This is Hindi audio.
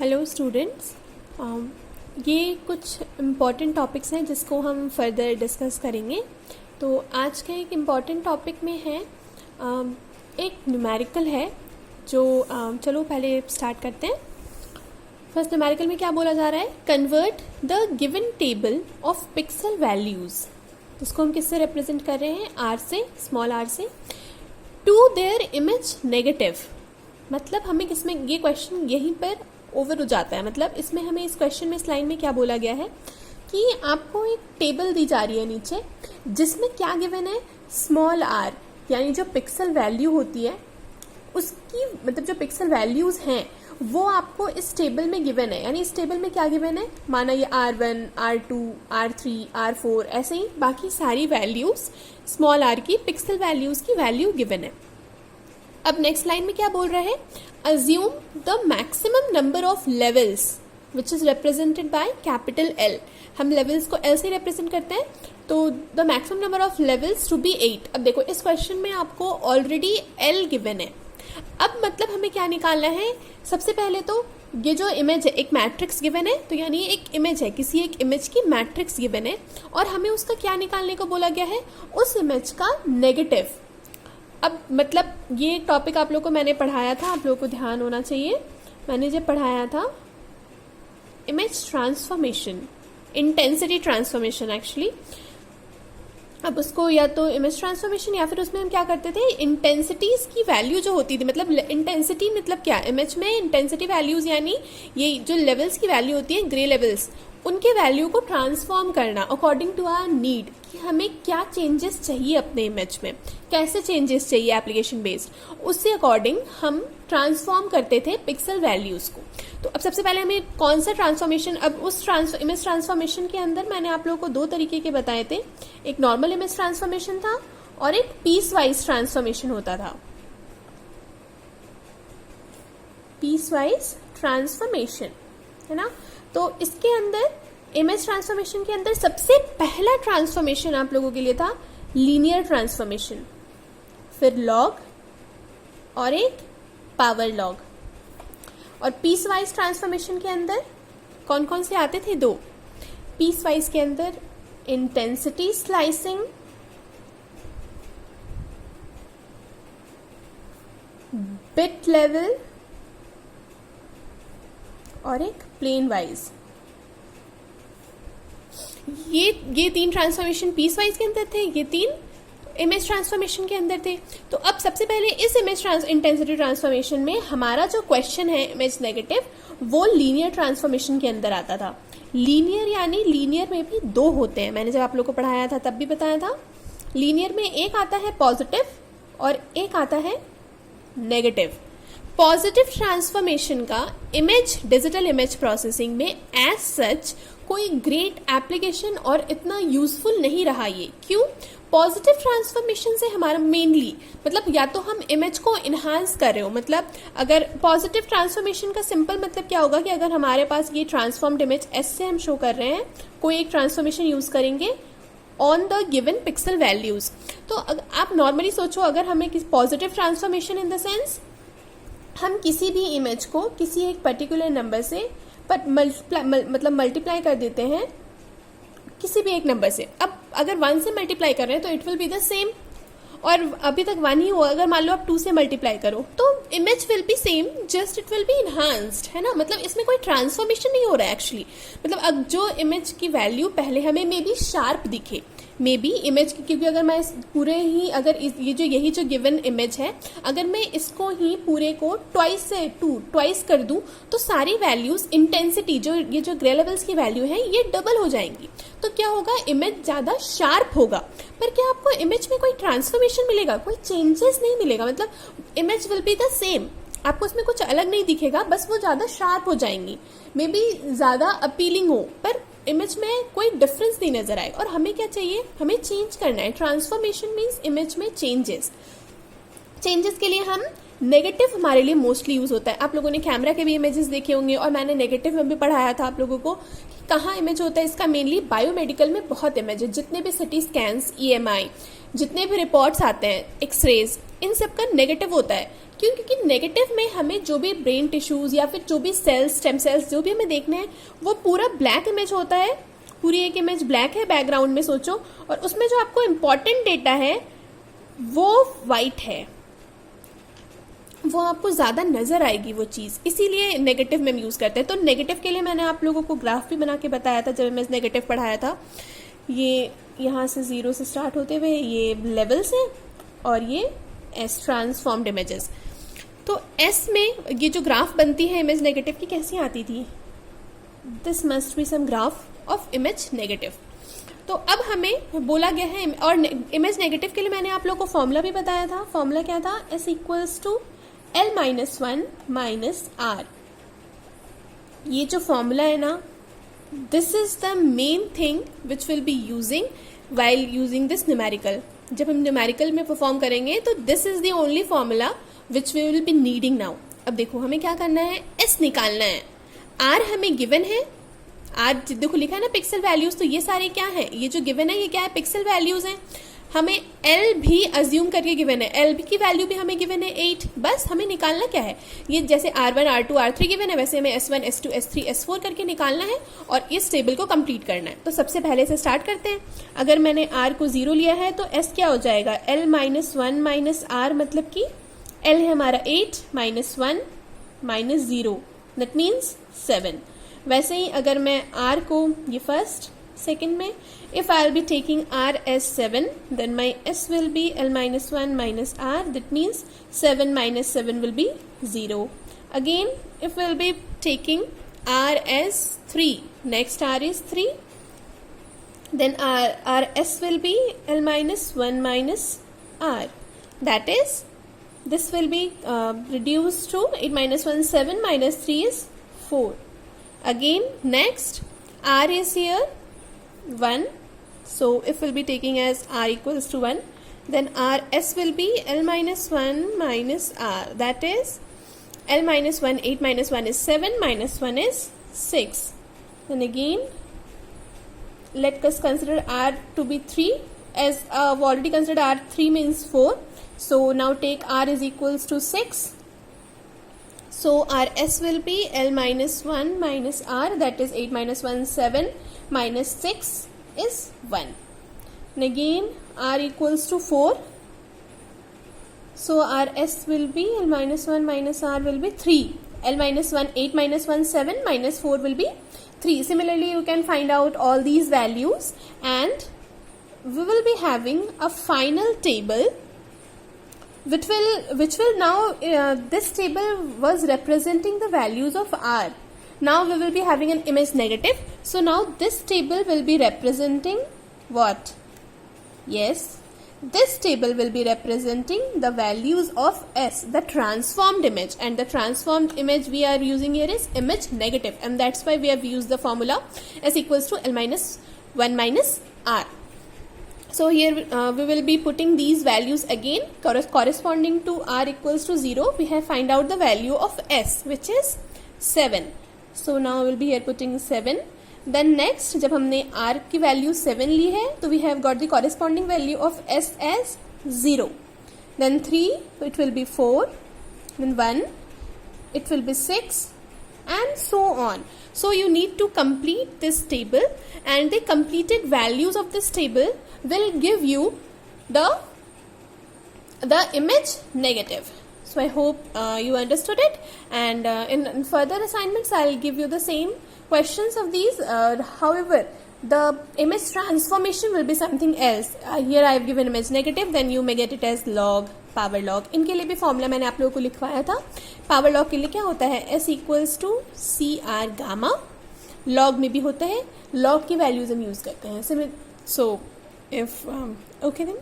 हेलो स्टूडेंट्स, ये कुछ इम्पॉर्टेंट टॉपिक्स हैं जिसको हम फर्दर डिस्कस करेंगे। तो आज के एक इम्पॉर्टेंट टॉपिक में है एक न्यूमेरिकल है जो चलो पहले स्टार्ट करते हैं। फर्स्ट न्यूमेरिकल में क्या बोला जा रहा है? Convert the given table of pixel values, जिसको हम किससे रिप्रेजेंट कर रहे हैं? आर से, स्मॉल आर से, टू देयर इमेज नेगेटिव। मतलब हमें किसमें ये क्वेश्चन यहीं पर ओवर हो जाता है। मतलब इसमें हमें इस क्वेश्चन में, इस लाइन में क्या बोला गया है कि आपको एक टेबल दी जा रही है नीचे, जिसमें क्या गिवन है? स्मॉल आर, यानी जो पिक्सल वैल्यू होती है उसकी, मतलब जो पिक्सल वैल्यूज हैं वो आपको इस टेबल में गिवन है। यानी इस टेबल में क्या गिवन है? माना ये R1, R2, R3, R4, ऐसे ही बाकी सारी वैल्यूज स्मॉल आर की पिक्सल वैल्यूज की वैल्यू गिवन है। अब नेक्स्ट लाइन में क्या बोल रहा है? Assume the maximum number of levels which is represented by capital L। हम लेवल्स को L से रिप्रेजेंट करते हैं, तो the maximum number of levels to be 8। अब देखो इस क्वेश्चन में आपको ऑलरेडी L गिवन है। अब मतलब हमें क्या निकालना है? सबसे पहले तो ये जो इमेज है, एक मैट्रिक्स गिवन है, तो यानी एक इमेज है, किसी एक इमेज की मैट्रिक्स गिवन है और हमें उसका क्या निकालने को बोला गया है? उस इमेज का नेगेटिव। अब मतलब ये टॉपिक आप लोग को मैंने पढ़ाया था, आप लोगों को ध्यान होना चाहिए। मैंने जब पढ़ाया था image transformation, intensity transformation actually. अब उसको या तो इमेज ट्रांसफॉर्मेशन या फिर उसमें हम क्या करते थे? इंटेंसिटीज की वैल्यू जो होती थी, मतलब इंटेंसिटी मतलब क्या? इमेज में इंटेंसिटी वैल्यूज यानी ये जो लेवल्स की वैल्यू होती है, ग्रे लेवल्स, उनके वैल्यू को ट्रांसफॉर्म करना अकॉर्डिंग टू आवर नीड, कि हमें क्या चेंजेस चाहिए अपने इमेज में, कैसे चेंजेस चाहिए एप्लीकेशन बेस्ड, उससे अकॉर्डिंग हम ट्रांसफॉर्म करते थे पिक्सल वैल्यूज को। तो अब सबसे पहले हमें कौन सा ट्रांसफॉर्मेशन, अब उस इमेज ट्रांसफॉर्मेशन के अंदर मैंने आप लोगों को दो तरीके के बताए थे। एक नॉर्मल इमेज ट्रांसफॉर्मेशन था और एक पीस वाइज ट्रांसफॉर्मेशन होता था। पीस वाइज ट्रांसफॉर्मेशन है ना। तो इसके अंदर इमेज ट्रांसफॉर्मेशन के अंदर सबसे पहला ट्रांसफॉर्मेशन आप लोगों के लिए था लीनियर ट्रांसफॉर्मेशन, फिर लॉग और एक पावर लॉग। और पीस वाइज ट्रांसफॉर्मेशन के अंदर कौन कौन से आते थे? दो। पीस वाइज के अंदर इंटेंसिटी स्लाइसिंग, बिट लेवल और एक प्लेन वाइज। ये तीन ट्रांसफॉर्मेशन पीस वाइज के अंदर थे, ये तीन इमेज ट्रांसफॉर्मेशन के अंदर थे। तो अब सबसे पहले इस इमेज इंटेंसिटी ट्रांसफॉर्मेशन में हमारा जो क्वेश्चन है इमेज नेगेटिव, वो लीनियर ट्रांसफॉर्मेशन के अंदर आता था। लीनियर यानी लीनियर में भी दो होते हैं, मैंने जब आप लोग को पढ़ाया था तब भी बताया था। लीनियर में एक आता है पॉजिटिव और एक आता है नेगेटिव। पॉजिटिव ट्रांसफॉर्मेशन का इमेज, डिजिटल इमेज प्रोसेसिंग में एज सच कोई ग्रेट एप्लीकेशन और इतना यूजफुल नहीं रहा। ये क्यों? पॉजिटिव ट्रांसफॉर्मेशन से हमारा मेनली मतलब या तो हम इमेज को इन्हांस कर रहे हो, मतलब अगर पॉजिटिव ट्रांसफॉर्मेशन का सिंपल मतलब क्या होगा कि अगर हमारे पास ये ट्रांसफॉर्म्ड इमेज ऐसे हम शो कर रहे हैं, कोई एक ट्रांसफॉर्मेशन यूज करेंगे on the given pixel values. तो आप नॉर्मली सोचो, अगर हमें positive transformation in the sense हम किसी भी इमेज को किसी एक पर्टिकुलर नंबर से मल्टीप्लाई कर देते हैं किसी भी एक नंबर से। अब अगर 1 से मल्टीप्लाई कर रहे हैं तो it will be the same, और अभी तक 1 ही हुआ। अगर मान लो आप 2 से मल्टीप्लाई करो तो image will be same, just it will be enhanced, है ना। मतलब इसमें कोई ट्रांसफॉर्मेशन नहीं हो रहा है एक्चुअली। मतलब अब जो इमेज की वैल्यू पहले हमें मे बी शार्प दिखे, मे बी इमेज, क्योंकि अगर मैं पूरे ही, अगर यही जो गिवन इमेज है, अगर मैं इसको ही पूरे को ट्वाइस कर दूं तो सारी वैल्यूज, इंटेंसिटी, ये जो ग्रे लेवल्स की वैल्यू है, ये डबल हो जाएंगी। तो क्या होगा? इमेज ज्यादा शार्प होगा। पर क्या आपको इमेज में कोई ट्रांसफॉर्मेशन मिलेगा? कोई चेंजेस नहीं मिलेगा। मतलब image will be the same, आपको उसमें कुछ अलग नहीं दिखेगा, बस वो ज्यादा शार्प हो जाएंगी, मे बी ज्यादा अपीलिंग हो, पर इमेज में कोई डिफरेंस नहीं नजर आए। और हमें क्या चाहिए? हमें चेंज करना है। ट्रांसफॉर्मेशन मीन्स इमेज में चेंजेस के लिए हम नेगेटिव हमारे लिए मोस्टली यूज होता है। आप लोगों ने कैमरा के भी इमेजेस देखे होंगे और मैंने नेगेटिव में भी पढ़ाया था आप लोगों को कि कहाँ इमेज होता है इसका। मेनली बायोमेडिकल में बहुत इमेज है, जितने भी सिटी स्कैन्स, EMI, जितने भी रिपोर्ट्स आते हैं, एक्सरेज, इन सब का नेगेटिव होता है। क्यों? क्योंकि नेगेटिव में हमें जो भी ब्रेन टिश्यूज या फिर जो भी सेल्स, स्टेम सेल्स जो भी हमें देखने हैं वो पूरा ब्लैक इमेज होता है, पूरी एक इमेज ब्लैक है बैकग्राउंड में सोचो, और उसमें जो आपको इम्पॉर्टेंट डेटा है वो वाइट है, वो आपको ज़्यादा नज़र आएगी वो चीज़, इसीलिए नेगेटिव में हम यूज़ करते हैं। तो नेगेटिव के लिए मैंने आप लोगों को ग्राफ भी बना के बताया था जब मैं नेगेटिव पढ़ाया था। ये यहाँ से 0 से स्टार्ट होते हुए ये लेवल्स हैं और ये एस ट्रांसफॉर्म्ड इमेजेस। तो एस में ये जो ग्राफ बनती है इमेज नेगेटिव की कैसी आती थी? This must be some graph of image negative. तो अब हमें बोला गया है, और इमेज नेगेटिव के लिए मैंने आप लोगों को फॉर्मूला भी बताया था। फॉर्मूला क्या था? S equals to L minus 1 minus R। ये जो फॉर्मूला है ना, this is the main thing which will be using while using this numerical. जब हम न्यूमेरिकल में परफॉर्म करेंगे तो this is the only formula which we will be needing now. अब देखो हमें क्या करना है, S निकालना है। R हमें गिवन है, R देखो लिखा है ना पिक्सल वैल्यूज, तो ये सारे क्या है, ये जो गिवन है ये क्या है, पिक्सल वैल्यूज हैं। हमें L भी अज्यूम करके गिवन है, L की वैल्यू भी हमें गिवन है 8। बस हमें निकालना क्या है, ये जैसे R1 R2 R3 गिवन है वैसे हमें S1 S2 S3 S4 करके निकालना है और इस टेबल को कंप्लीट करना है। तो सबसे पहले से स्टार्ट करते हैं। अगर मैंने R को 0 लिया है तो S क्या हो जाएगा, L माइनस 1 माइनस R, मतलब कि L है हमारा 8 माइनस 1 माइनस 0, दैट मीन्स 7। वैसे ही अगर मैं R को ये फर्स्ट सेकेंड में, if I'll be taking R as 7, then my S will be L minus 1 minus R, that means 7 minus 7 will be 0. Again, if we'll be taking R as 3, next R is 3, then our S will be L minus 1 minus R. That is, this will be reduced to 8 minus 1 7 minus 3 is 4. Again, next R is here 1, so if we'll be taking as R equals to 1, then our S will be L minus 1 minus R, that is L minus 1, 8 minus 1 is 7, minus 1 is 6. Then again let us consider R to be 3, as I've already considered R 3 means 4, so now take R is equals to 6, so our S will be L minus 1 minus R, that is 8 minus 1 7 minus 6 is 1. And again R equals to 4, so our S will be L minus 1 minus R will be 3. L minus 1 8 minus 1 7 minus 4 will be 3. Similarly you can find out all these values and we will be having a final table which will now this table was representing the values of R. Now we will be having an image negative, so now this table will be representing what? Yes, this table will be representing the values of S, the transformed image, and the transformed image we are using here is image negative, and that's why we have used the formula S equals to L minus 1 minus R. So here we will be putting these values again corresponding to R equals to 0. We have find out the value of S, which is 7. So now we will be here putting 7. Then next जब हमने R की value 7 ली है तो we have got the corresponding value of S as 0. Then 3, it will be 4. Then 1, it will be 6, and so on. So you need to complete this table, and the completed values of this table will give you the image negative. So I hope you understood it, and in further assignments I'll give you the same questions of these. However, the image transformation will be something else. Here I have given image negative, then you may get it as log, power log. इनके लिए भी फॉर्मूला मैंने आप लोगों को लिखवाया था. पावर लॉग के लिए क्या होता है, S equals to c r gamma. Log में भी होता है, लॉग की वैल्यूज हम यूज करते हैं. So if okay then